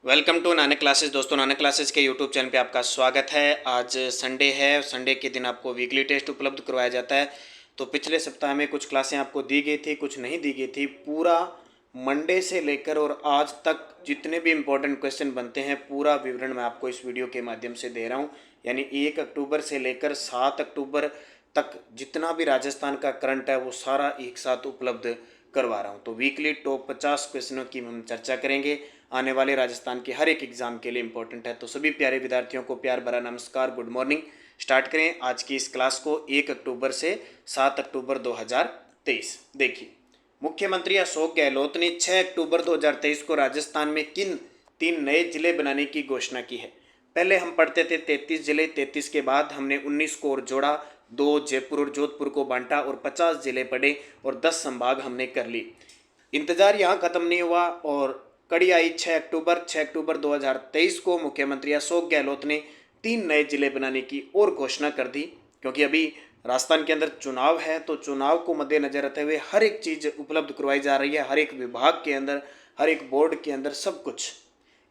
Welcome to Nanak classes. दोस्तों, Nanak classes के YouTube channel पे आपका स्वागत है। आज संडे है। संडे के दिन आपको वीकली टेस्ट उपलब्ध करवाया जाता है। तो पिछले सप्ताह में कुछ क्लासें आपको दी गई थी, कुछ नहीं दी गई थी। पूरा मंडे से लेकर और आज तक जितने भी इम्पोर्टेंट क्वेश्चन बनते हैं, पूरा विवरण मैं आपको इस वीडियो के माध्यम से दे रहा हूँ। यानी 1 अक्टूबर से लेकर 7 अक्टूबर तक जितना भी राजस्थान का करंट है वो सारा एक साथ उपलब्ध करवा रहा हूँ। तो वीकली टॉप 50 क्वेश्चनों की हम चर्चा करेंगे। आने वाले राजस्थान के हर एक एग्जाम के लिए इंपॉर्टेंट है। तो सभी प्यारे विद्यार्थियों को प्यार भरा नमस्कार, गुड मॉर्निंग। स्टार्ट करें आज की इस क्लास को 1 अक्टूबर से 7 अक्टूबर 2023। देखिए, मुख्यमंत्री अशोक गहलोत ने 6 अक्टूबर 2023 को राजस्थान में किन 3 नए जिले बनाने की घोषणा की है। पहले हम पढ़ते थे 33 जिले, 33 के बाद हमने 19 को और जोड़ा, 2 जयपुर और जोधपुर को बांटा और 50 जिले पढ़े और 10 संभाग हमने कर ली। इंतजार यहाँ खत्म नहीं हुआ और कड़ी आई 6 अक्टूबर 2023 को मुख्यमंत्री अशोक गहलोत ने 3 नए जिले बनाने की और घोषणा कर दी। क्योंकि अभी राजस्थान के अंदर चुनाव है, तो चुनाव को मद्देनजर रखते हुए हर एक चीज़ उपलब्ध करवाई जा रही है। हर एक विभाग के अंदर, हर एक बोर्ड के अंदर सब कुछ।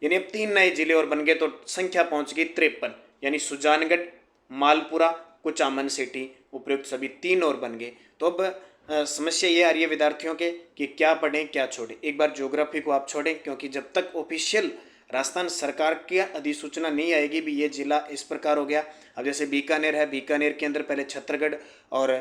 यानी अब 3 नए जिले और बन गए तो संख्या पहुंच गई 53। यानी सुजानगढ़, मालपुरा, कुचामन सिटी, उपयुक्त सभी 3 और बन गए। तो अब समस्या ये आ रही है विद्यार्थियों के कि क्या पढ़ें क्या छोड़ें। एक बार ज्योग्राफी को आप छोड़ें, क्योंकि जब तक ऑफिशियल राजस्थान सरकार की अधिसूचना नहीं आएगी भी ये जिला इस प्रकार हो गया। अब जैसे बीकानेर है, बीकानेर के अंदर पहले छत्तरगढ़ और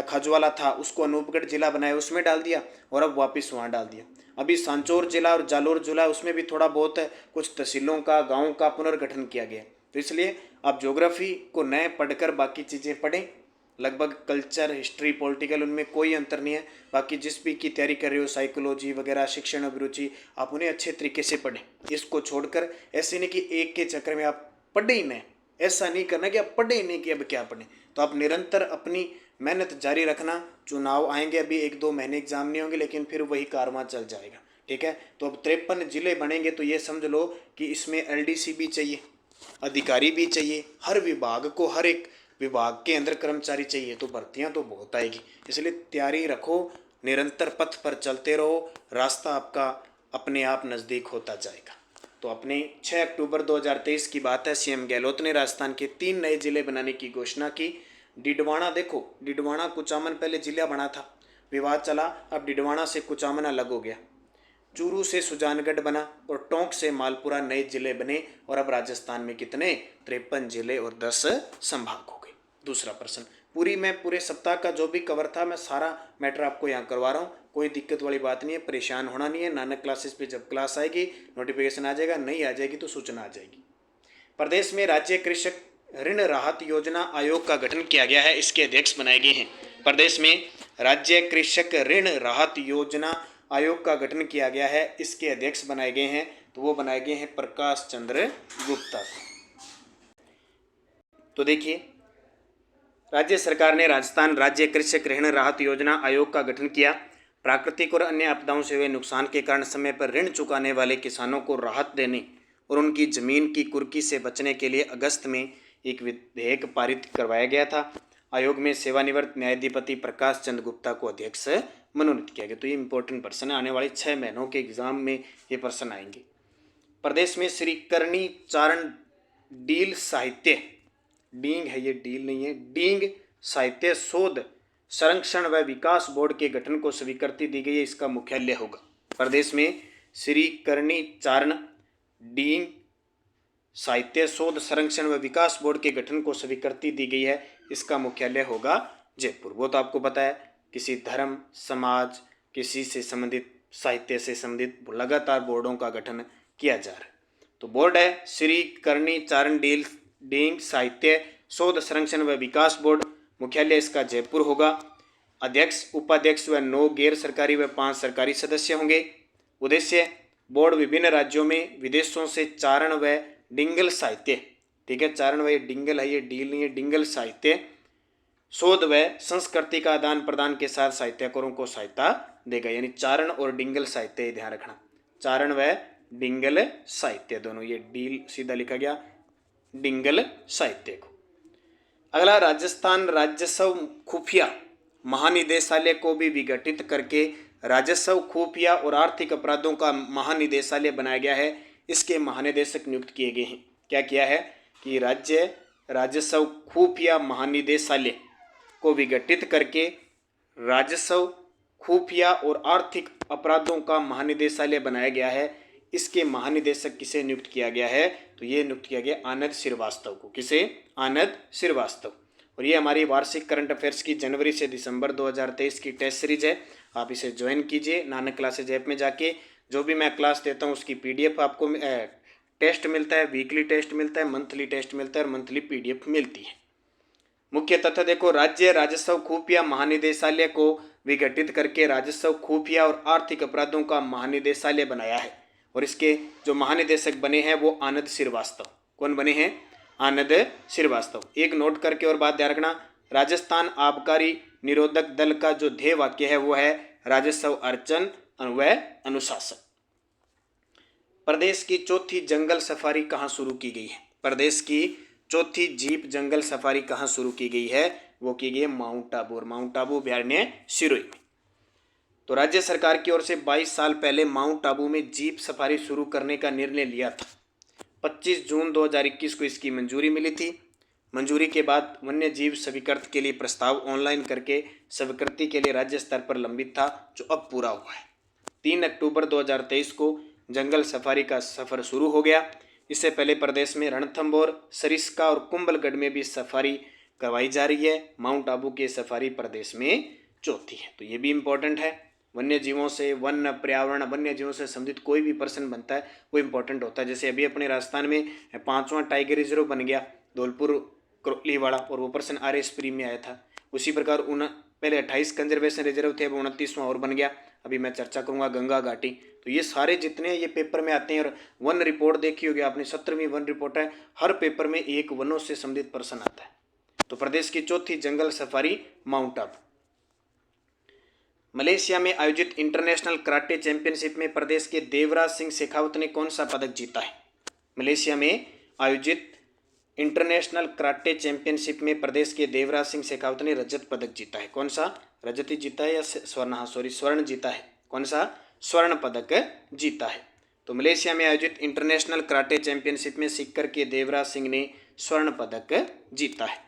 खजवाला था, उसको अनूपगढ़ जिला बनाया, उसमें डाल दिया और अब वापस वहाँ डाल दिया। अभी सांचौर जिला और जालोर जिला, उसमें भी थोड़ा बहुत कुछ तहसीलों का, गाँव का पुनर्गठन किया गया। तो इसलिए आप ज्योग्राफी को नए पढ़कर बाकी चीज़ें पढ़ें। लगभग कल्चर, हिस्ट्री, पॉलिटिकल, उनमें कोई अंतर नहीं है। बाकी जिस भी की तैयारी कर रहे हो, साइकोलॉजी वगैरह, शिक्षण अभिरुचि, आप उन्हें अच्छे तरीके से पढ़ें। इसको छोड़कर ऐसे नहीं कि एक के चक्कर में आप पढ़े ही नहीं। ऐसा नहीं करना कि आप पढ़े ही नहीं कि अब क्या पढ़ें। तो आप निरंतर अपनी मेहनत जारी रखना। चुनाव आएंगे, अभी 1-2 महीने एग्जाम नहीं होंगे, लेकिन फिर वही कारवां चल जाएगा। ठीक है, तो अब 53 जिले बनेंगे तो ये समझ लो कि इसमें एलडीसी भी चाहिए, अधिकारी भी चाहिए, हर विभाग को, हर एक विभाग के अंदर कर्मचारी चाहिए। तो भर्तियां तो बहुत आएगी, इसलिए तैयारी रखो, निरंतर पथ पर चलते रहो, रास्ता आपका अपने आप नज़दीक होता जाएगा। तो अपने 6 अक्टूबर 2023 की बात है। सीएम गहलोत ने राजस्थान के 3 नए जिले बनाने की घोषणा की। डिडवाना देखो, डिडवाना कुचामन पहले जिला बना था, विवाद चला, अब डिडवाना से कुचामन अलग हो गया। चूरू से सुजानगढ़ बना और टोंक से मालपुरा नए जिले बने और अब राजस्थान में कितने? 53 जिले और 10 संभाग हो गए। दूसरा प्रश्न, पूरे सप्ताह का जो भी कवर था मैं सारा मैटर आपको यहाँ करवा रहा हूँ। कोई दिक्कत वाली बात नहीं है, परेशान होना नहीं है। नानक क्लासेस पे जब क्लास आएगी नोटिफिकेशन आ जाएगा, नहीं आ जाएगी तो सूचना आ जाएगी। प्रदेश में राज्य कृषक ऋण राहत योजना आयोग का गठन किया गया है, इसके अध्यक्ष बनाए गए हैं। प्रदेश में राज्य कृषक ऋण राहत योजना आयोग का गठन किया गया है, इसके अध्यक्ष बनाए गए हैं। तो वो बनाए गए हैं प्रकाश चंद्र गुप्ता। तो देखिए, राज्य सरकार ने राजस्थान राज्य कृषक ऋण राहत योजना आयोग का गठन किया। प्राकृतिक और अन्य आपदाओं से हुए नुकसान के कारण समय पर ऋण चुकाने वाले किसानों को राहत देने और उनकी जमीन की कुर्की से बचने के लिए अगस्त में एक विधेयक पारित करवाया गया था। आयोग में सेवानिवृत्त न्यायाधिपति प्रकाश चंद्र गुप्ता को अध्यक्ष मनोनीत किया गया। तो ये इंपॉर्टेंट प्रश्न है, आने वाले 6 महीनों के एग्जाम में ये प्रश्न आएंगे। प्रदेश में श्री करणी चारण डील साहित्य, डींग है ये, डील नहीं है, डींग साहित्य शोध संरक्षण व विकास बोर्ड के गठन को स्वीकृति दी गई है, इसका मुख्यालय होगा। प्रदेश में श्री करणी चारण डींग साहित्य शोध संरक्षण व विकास बोर्ड के गठन को स्वीकृति दी गई है, इसका मुख्यालय होगा जयपुर। वो तो आपको पता है, किसी धर्म, समाज, किसी से संबंधित, साहित्य से संबंधित लगातार बोर्डों का गठन किया जा रहा है। तो बोर्ड है श्री करणी चारण डींग साहित्य शोध संरक्षण व विकास बोर्ड, मुख्यालय इसका जयपुर होगा। अध्यक्ष, उपाध्यक्ष व 9 गैर सरकारी व 5 सरकारी सदस्य होंगे। उद्देश्य, बोर्ड विभिन्न राज्यों में विदेशों से चारण व डिंगल साहित्य, ठीक है, चारण व डिंगल है, ये डील नहीं है, डिंगल साहित्य शोध व संस्कृति का आदान प्रदान के साथ साहित्यकारों को सहायता देगा। यानी चारण और डिंगल साहित्य, ध्यान रखना, चारण व डिंगल साहित्य दोनों, ये डील सीधा लिखा गया, डिंगल साहित्य को। अगला, राजस्थान राजस्व खुफिया महानिदेशालय को भी विघटित करके राजस्व खुफिया और आर्थिक अपराधों का महानिदेशालय बनाया गया है, इसके महानिदेशक नियुक्त किए गए हैं। क्या किया है कि राज्य राजस्व खुफिया महानिदेशालय को विघटित करके राजस्व खुफिया और आर्थिक अपराधों का महानिदेशालय बनाया गया है। इसके महानिदेशक किसे नियुक्त किया गया है? तो ये नियुक्त किया गया आनंद श्रीवास्तव को। किसे? आनंद श्रीवास्तव। और ये हमारी वार्षिक करंट अफेयर्स की जनवरी से दिसंबर 2023 की टेस्ट सीरीज है। आप इसे ज्वाइन कीजिए नानक क्लासेज ऐप में जाके। जो भी मैं क्लास देता हूँ उसकी PDF आपको टेस्ट मिलता है, वीकली टेस्ट मिलता है, मंथली टेस्ट मिलता है और मंथली PDF मिलती है। मुख्य तथ्य देखो, राज्य राजस्व खुफिया महानिदेशालय को विघटित करके राजस्व खुफिया और आर्थिक अपराधों का महानिदेशालय बनाया है और इसके जो महानिदेशक बने हैं वो आनंद श्रीवास्तव। कौन बने हैं? आनंद श्रीवास्तव। एक नोट करके और बात ध्यान रखना, राजस्थान आबकारी निरोधक दल का जो ध्येय वाक्य है वो है राजस्व अर्चन व अनुशासन। प्रदेश की चौथी जंगल सफारी कहाँ शुरू की गई है? प्रदेश की चौथी जीप जंगल सफारी कहाँ शुरू की गई है? वो की गई है माउंट आबू। और माउंट आबू अभ्यारण्य सिरोही में। तो राज्य सरकार की ओर से 22 साल पहले माउंट आबू में जीप सफारी शुरू करने का निर्णय लिया था। 25 जून 2021 को इसकी मंजूरी मिली थी। मंजूरी के बाद वन्य जीव स्वीकृति के लिए प्रस्ताव ऑनलाइन करके स्वीकृति के लिए राज्य स्तर पर लंबित था, जो अब पूरा हुआ है। 3 अक्टूबर 2023 को जंगल सफारी का सफर शुरू हो गया। इससे पहले प्रदेश में रणथंभौर, सरिस्का और कुंभलगढ़ में भी सफारी करवाई जा रही है। माउंट आबू की सफारी प्रदेश में चौथी है। तो ये भी इम्पोर्टेंट है। वन्य जीवों से, वन पर्यावरण, वन्य जीवों से संबंधित कोई भी पर्सन बनता है वो इम्पोर्टेंट होता है। जैसे अभी अपने राजस्थान में 5वां टाइगर रिजर्व बन गया धौलपुर करौली वाला, और वो पर्सन RS प्री में आया था। उसी प्रकार पहले 28 कंजर्वेशन रिजर्व थे, अब 29वां और बन गया। अभी मैं चर्चा करूंगा गंगा घाटी। तो ये सारे जितने ये पेपर में आते हैं, और वन रिपोर्ट देखी होगी आपने, 17वीं वन रिपोर्ट है। हर पेपर में एक वनों से संबंधित पर्सन आता है। तो प्रदेश की चौथी जंगल सफारी माउंट आबू। मलेशिया में आयोजित इंटरनेशनल कराटे चैंपियनशिप में प्रदेश के देवराज सिंह शेखावत ने कौन सा पदक जीता है? मलेशिया में आयोजित इंटरनेशनल कराटे चैंपियनशिप में प्रदेश के देवराज सिंह शेखावत ने रजत पदक जीता है। कौन सा? रजत ही जीता है या स्वर्ण? हाँ सॉरी, स्वर्ण जीता है। कौन सा? स्वर्ण पदक जीता है। तो मलेशिया में आयोजित इंटरनेशनल कराटे चैंपियनशिप में सीकर के देवराज सिंह ने स्वर्ण पदक जीता है।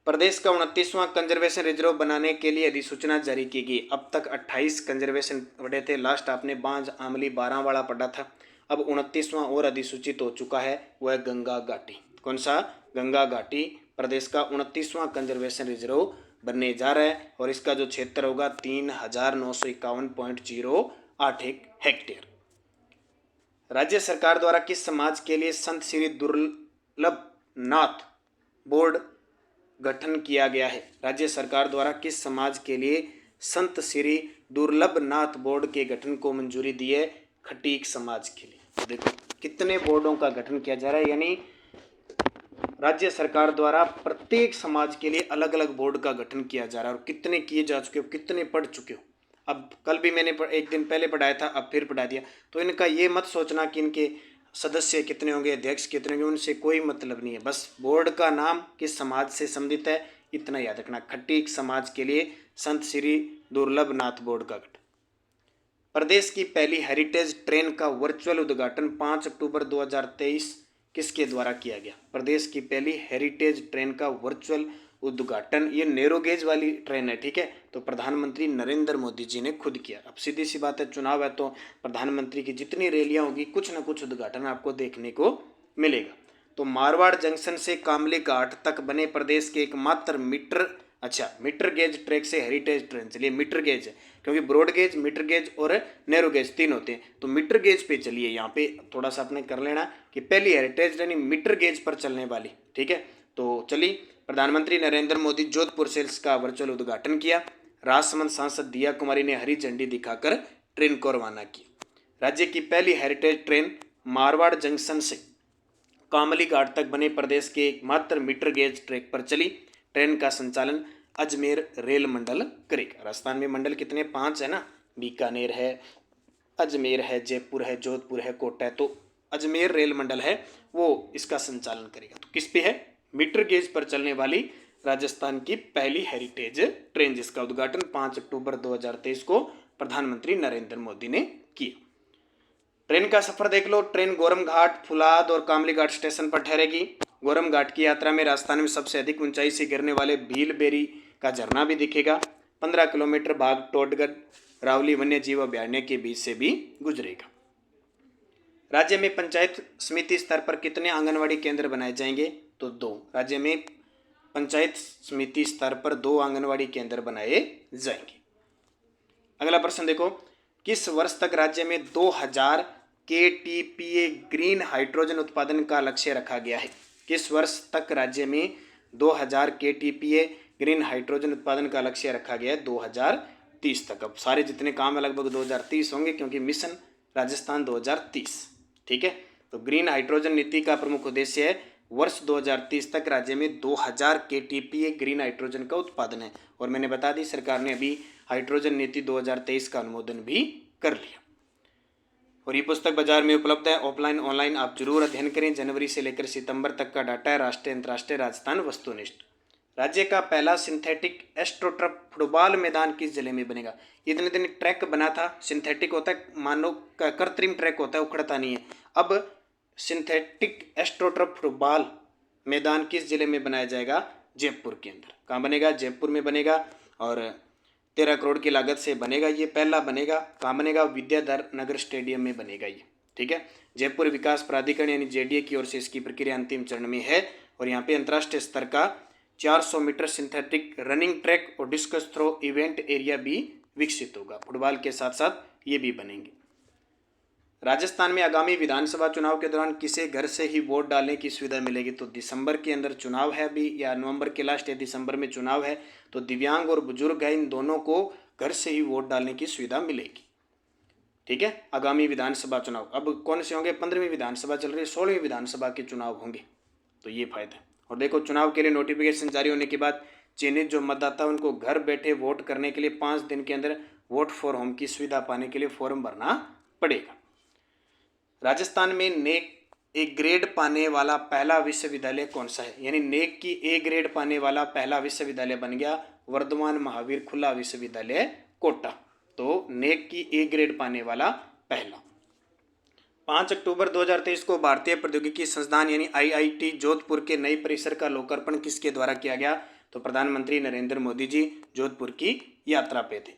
प्रदेश का 29वां कंजर्वेशन रिजर्व बनाने के लिए अधिसूचना जारी की गई। अब तक 28 कंजर्वेशन पढ़े थे, लास्ट आपने बांज आमली 12 वाला पढ़ा था। अब 29वां और अधिसूचित हो चुका है, वह है गंगा घाटी। कौन सा? गंगा घाटी प्रदेश का 29वां कंजर्वेशन रिजर्व बनने जा रहा है और इसका जो क्षेत्र होगा 3951.081 हेक्टेयर। राज्य सरकार द्वारा किस समाज के लिए संत श्री दुर्लभ नाथ बोर्ड गठन किया गया है? राज्य सरकार द्वारा किस समाज के लिए संत श्री दुर्लभ नाथ बोर्ड के गठन को मंजूरी दी है? खटीक समाज के लिए। तो देखो कितने बोर्डों का गठन किया जा रहा है, यानी राज्य सरकार द्वारा प्रत्येक समाज के लिए अलग अलग बोर्ड का गठन किया जा रहा है। और कितने किए जा चुके हो, कितने पढ़ चुके हो? अब कल भी मैंने एक दिन पहले पढ़ाया था, अब फिर पढ़ा दिया। तो इनका ये मत सोचना कि इनके सदस्य कितने होंगे, अध्यक्ष कितने होंगे, उनसे कोई मतलब नहीं है। बस बोर्ड का नाम किस समाज से संबंधित है इतना याद रखना। खटीक समाज के लिए संत श्री दुर्लभ नाथ बोर्ड का गठन। प्रदेश की पहली हेरिटेज ट्रेन का वर्चुअल उद्घाटन 5 अक्टूबर 2023 किसके द्वारा किया गया? प्रदेश की पहली हेरिटेज ट्रेन का वर्चुअल उद्घाटन, ये नैरो गेज वाली ट्रेन है, ठीक है, तो प्रधानमंत्री नरेंद्र मोदी जी ने खुद किया। अब सीधी सी बात है, चुनाव है तो प्रधानमंत्री की जितनी रैलियां होगी कुछ ना कुछ उद्घाटन आपको देखने को मिलेगा। तो मारवाड़ जंक्शन से कामली घाट तक बने प्रदेश के एकमात्र मीटर गेज ट्रैक से हेरिटेज ट्रेन चलिए। मीटर गेज है क्योंकि ब्रॉड गेज, मीटर गेज और नैरो गेज 3 होते हैं, तो मीटर गेज पे चलिए। यहाँ पे थोड़ा सा आपने कर लेना कि पहली हेरिटेज ट्रेन मीटर गेज पर चलने वाली, ठीक है। तो चलिए, प्रधानमंत्री नरेंद्र मोदी जोधपुर सेल्स का वर्चुअल उद्घाटन किया। राजसमंद सांसद दिया कुमारी ने हरी झंडी दिखाकर ट्रेन को रवाना किया। राज्य की पहली हेरिटेज ट्रेन मारवाड़ जंक्शन से कामली घाट तक बने प्रदेश के एकमात्र मीटर गेज ट्रैक पर चली। ट्रेन का संचालन अजमेर रेल मंडल करेगा। राजस्थान में मंडल कितने? 5 है ना, बीकानेर है, अजमेर है, जयपुर है, जोधपुर है, कोटा है। तो अजमेर रेल मंडल है वो इसका संचालन करेगा। तो किस पे है? मीटर गेज पर चलने वाली राजस्थान की पहली हेरिटेज ट्रेन, जिसका उद्घाटन 5 अक्टूबर 2023 को प्रधानमंत्री नरेंद्र मोदी ने किया। ट्रेन का सफर देख लो। ट्रेन गोरम घाट, फुलाद और कामली घाट स्टेशन पर ठहरेगी। गोरम घाट की यात्रा में राजस्थान में सबसे अधिक ऊंचाई से गिरने वाले भीलबेरी का झरना भी दिखेगा। 15 किलोमीटर भाग टोटगढ़ रावली वन्य जीव अभयारण्य के बीच से भी गुजरेगा। राज्य में पंचायत समिति स्तर पर कितने आंगनवाड़ी केंद्र बनाए जाएंगे? तो 2। राज्य में पंचायत समिति स्तर पर 2 आंगनवाड़ी केंद्र बनाए जाएंगे। अगला प्रश्न देखो, किस वर्ष तक राज्य में 2000 KTPA ग्रीन हाइड्रोजन उत्पादन का लक्ष्य रखा गया है? किस वर्ष तक राज्य में 2000 KTPA ग्रीन हाइड्रोजन उत्पादन का लक्ष्य रखा गया है? 2030 तक। अब सारे जितने काम है लगभग 2030 होंगे, क्योंकि मिशन राजस्थान 2030, ठीक है। तो ग्रीन हाइड्रोजन नीति का प्रमुख उद्देश्य है वर्ष 2030 तक राज्य में 2000 KTPA ग्रीन हाइड्रोजन का उत्पादन है। और मैंने बता दी सरकार ने अभी हाइड्रोजन नीति 2023 का अनुमोदन भी कर लिया। और ये पुस्तक बाजार में उपलब्ध है, ऑफलाइन ऑनलाइन आप जरूर अध्ययन करें। जनवरी से लेकर सितंबर तक का डाटा है। राष्ट्रीय अंतर्राष्ट्रीय राजस्थान वस्तुनिष्ठ। राज्य का पहला सिंथेटिक एस्ट्रोटर्फ फुटबॉल मैदान किस जिले में बनेगा? इतने दिन ट्रैक बना था, सिंथेटिक होता है, मानव का कृत्रिम ट्रैक होता है, उखड़ता नहीं है। अब सिंथेटिक एस्ट्रोटर्फ फुटबॉल मैदान किस जिले में बनाया जाएगा? जयपुर के अंदर। कहाँ बनेगा? जयपुर में बनेगा। और 13 करोड़ की लागत से बनेगा। ये पहला बनेगा। कहाँ बनेगा? विद्याधर नगर स्टेडियम में बनेगा ये, ठीक है। जयपुर विकास प्राधिकरण यानी JDA की ओर से इसकी प्रक्रिया अंतिम चरण में है। और यहाँ पे अंतर्राष्ट्रीय स्तर का 400 मीटर सिंथेटिक रनिंग ट्रैक और डिस्कस थ्रो इवेंट एरिया भी विकसित होगा। फुटबॉल के साथ साथ ये भी बनेंगे। राजस्थान में आगामी विधानसभा चुनाव के दौरान किसे घर से ही वोट डालने की सुविधा मिलेगी? तो दिसंबर के अंदर चुनाव है अभी, या नवंबर के लास्ट या दिसंबर में चुनाव है। तो दिव्यांग और बुजुर्ग है, इन दोनों को घर से ही वोट डालने की सुविधा मिलेगी, ठीक है। आगामी विधानसभा चुनाव अब कौन से होंगे? 15वीं विधानसभा चल रही है, 16वीं विधानसभा के चुनाव होंगे। तो ये फायदा है। और देखो, चुनाव के लिए नोटिफिकेशन जारी होने के बाद चयनित जो मतदाता उनको घर बैठे वोट करने के लिए 5 दिन के अंदर वोट फॉर होम की सुविधा पाने के लिए फॉर्म भरना पड़ेगा। राजस्थान में नेक ए ग्रेड पाने वाला पहला विश्वविद्यालय कौन सा है? यानी नेक की A ग्रेड पाने वाला पहला विश्वविद्यालय बन गया वर्धमान महावीर खुला विश्वविद्यालय कोटा। तो नेक की A ग्रेड पाने वाला पहला। 5 अक्टूबर 2023 को भारतीय प्रौद्योगिकी संस्थान यानी IIT जोधपुर के नए परिसर का लोकार्पण किसके द्वारा किया गया? तो प्रधानमंत्री नरेंद्र मोदी जी जोधपुर की यात्रा पे थे।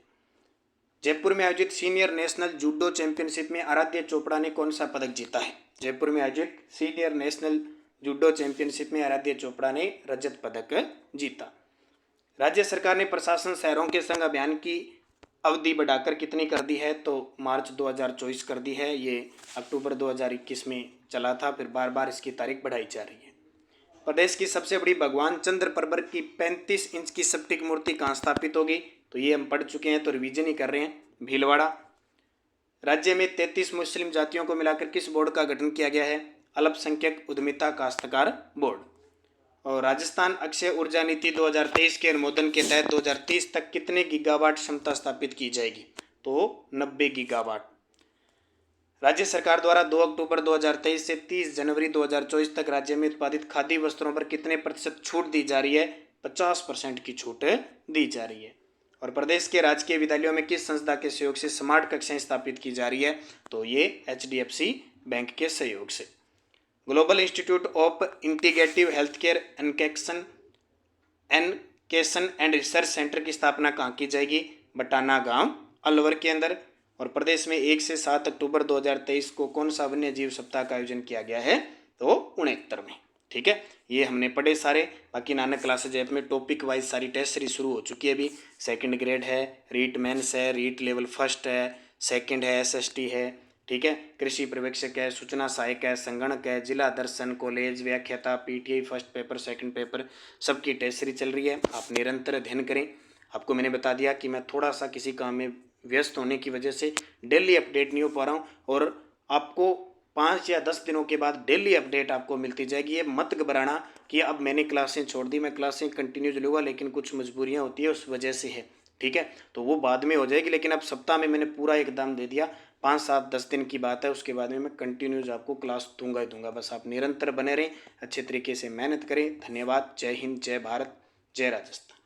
जयपुर में आयोजित सीनियर नेशनल जूडो चैंपियनशिप में आराध्य चोपड़ा ने कौन सा पदक जीता है? जयपुर में आयोजित सीनियर नेशनल जूडो चैंपियनशिप में आराध्य चोपड़ा ने रजत पदक जीता। राज्य सरकार ने प्रशासन शहरों के संग अभियान की अवधि बढ़ाकर कितनी कर दी है? तो मार्च 2024 कर दी है। ये अक्टूबर 2021 में चला था, फिर बार बार इसकी तारीख बढ़ाई जा रही है। प्रदेश की सबसे बड़ी भगवान चंद्र परबर की 35 इंच की स्फटिक मूर्ति कहाँ स्थापित होगी? तो ये हम पढ़ चुके हैं, तो रिवीजन ही कर रहे हैं। भीलवाड़ा। राज्य में 33 मुस्लिम जातियों को मिलाकर किस बोर्ड का गठन किया गया है? अल्पसंख्यक उद्यमिता काश्तकार बोर्ड। और राजस्थान अक्षय ऊर्जा नीति 2023 के अनुमोदन के तहत 2030 तक कितने गीगावाट क्षमता स्थापित की जाएगी? तो 90 गीगावाट। राज्य सरकार द्वारा 2 अक्टूबर 2023 से 30 जनवरी 2024 तक राज्य में उत्पादित खाद्य वस्त्रों पर कितने प्रतिशत छूट दी जा रही है? 50% की छूट दी जा रही है। और प्रदेश के राजकीय विद्यालयों में किस संस्था के सहयोग से स्मार्ट कक्षाएं स्थापित की जा रही है? तो ये HDFC बैंक के सहयोग से। Global institute of integrative health care education and research centre की स्थापना कहाँ की जाएगी? बटाना गांव अलवर के अंदर। और प्रदेश में 1 से 7 अक्टूबर 2023 को कौन सा वन्य जीव सप्ताह का आयोजन किया गया है? तो 69 में, ठीक है। ये हमने पढ़े सारे। बाकी नानक क्लासेज ऐप में टॉपिक वाइज सारी टेस्ट सीरीज शुरू हो चुकी है। अभी 2nd ग्रेड है, रीट मेंस है, रीट लेवल 1 है, 2nd है, SST है, ठीक है, कृषि पर्यवेक्षक है, सूचना सहायक है, संगणक है, जिला दर्शन, कॉलेज, व्याख्याता, PTI first paper, second paper, सबकी टेस्ट सीरीज चल रही है। आप निरंतर अध्ययन करें। आपको मैंने बता दिया कि मैं थोड़ा सा किसी काम में व्यस्त होने की वजह से डेली अपडेट नहीं हो पा रहा हूँ, और आपको 5 या 10 दिनों के बाद डेली अपडेट आपको मिलती जाएगी। ये मत घबराना कि अब मैंने क्लासें छोड़ दी, मैं क्लासें कंटिन्यू लूँगा, लेकिन कुछ मजबूरियाँ होती है, उस वजह से है, ठीक है। तो वो बाद में हो जाएगी, लेकिन अब सप्ताह में मैंने पूरा एकदम दे दिया। 5, 7, 10 दिन की बात है, उसके बाद में मैं कंटिन्यूज आपको क्लास दूंगा ही दूंगा। बस आप निरंतर बने रहें, अच्छे तरीके से मेहनत करें। धन्यवाद। जय हिंद, जय भारत, जय राजस्थान।